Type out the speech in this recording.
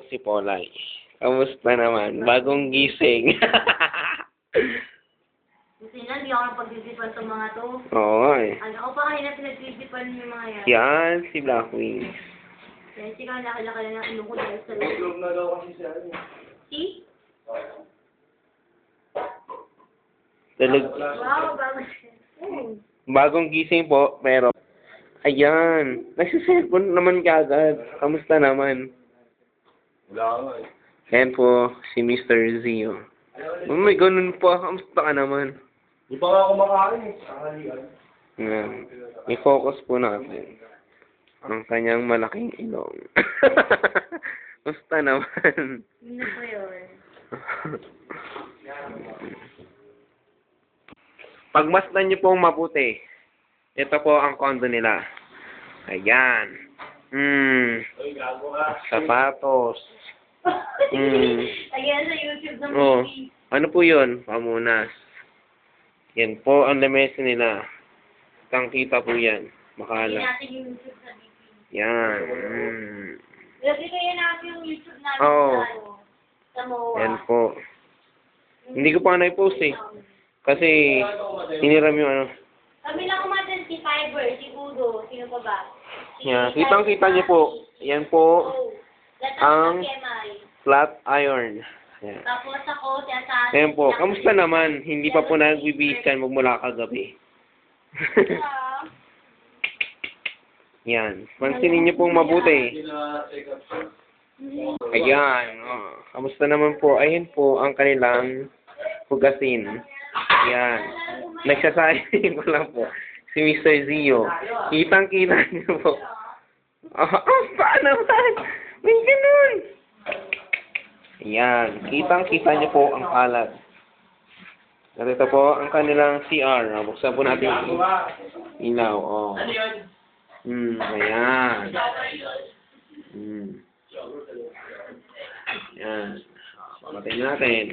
si Polay. Kamusta naman? Bagong gising. Kasi na, hindi ako napag-isipan sa mga to. Oo nga eh. Ano ko pa kayo na pinag-isipan yung mga yan? Yan, si Black Wings. Yan, sige, nakalaka na ng ano ko dahil sa loob. Tulog na daw kasi siya. Si? Tulog. Wow, bago siya. Bagong gising po, pero... Ayan. Nagsiselfon naman kagad. Kamusta naman? Wala ka nga eh. Ayan po, si Mr. Zio. Oh, may ganun po. Kamusta ka naman? Di pa nga kumakain eh. Tanghalian. Ayan. I-focus po natin ang kanyang malaking ilong. Kamusta naman? Hindi po yun. Pagmasdan niyo pong mabuti. Ito po ang condo nila. Ayan. Uy, gago ka. Sapatos. Ayan sa YouTube ng Oh. movie. Ano po yun? Pamunas. Yan po ang lamesa nila. Kitang-kita po yan. Hindi Makala. natin yung YouTube sa BP. Yan. Lagi kaya natin yung YouTube natin Oo. sa ano, sa MOA. Yan po. Hindi ko pa na-post eh. Kasi, hiniram yung ano. Kami lang kumatan si Fiber, si Udo, sino pa ba? Yan. Kitang-kita niyo po. Yan po ang flat iron. Yan. Tapos ako, si Asan. Ayan po. Kamusta naman? Hindi pa po nagbibihis yan magmula kagabi. Yan. Pansinin niyo pong mabuti. Hindi na check up siya. Ayan. Oh. Kamusta naman po? Ayan po ang kanilang hugasin. Ayan. Nagsasayang ko lang po. Si Mr. Zio. Kitang-kita niyo po. Paano naman? May ganun. Ayan. Kitang-kita niyo po ang kalat. At ito po ang kanilang CR. Buksan po natin yung ilaw. Oh. Ano yun? Ayan. Ayan. Patayin natin.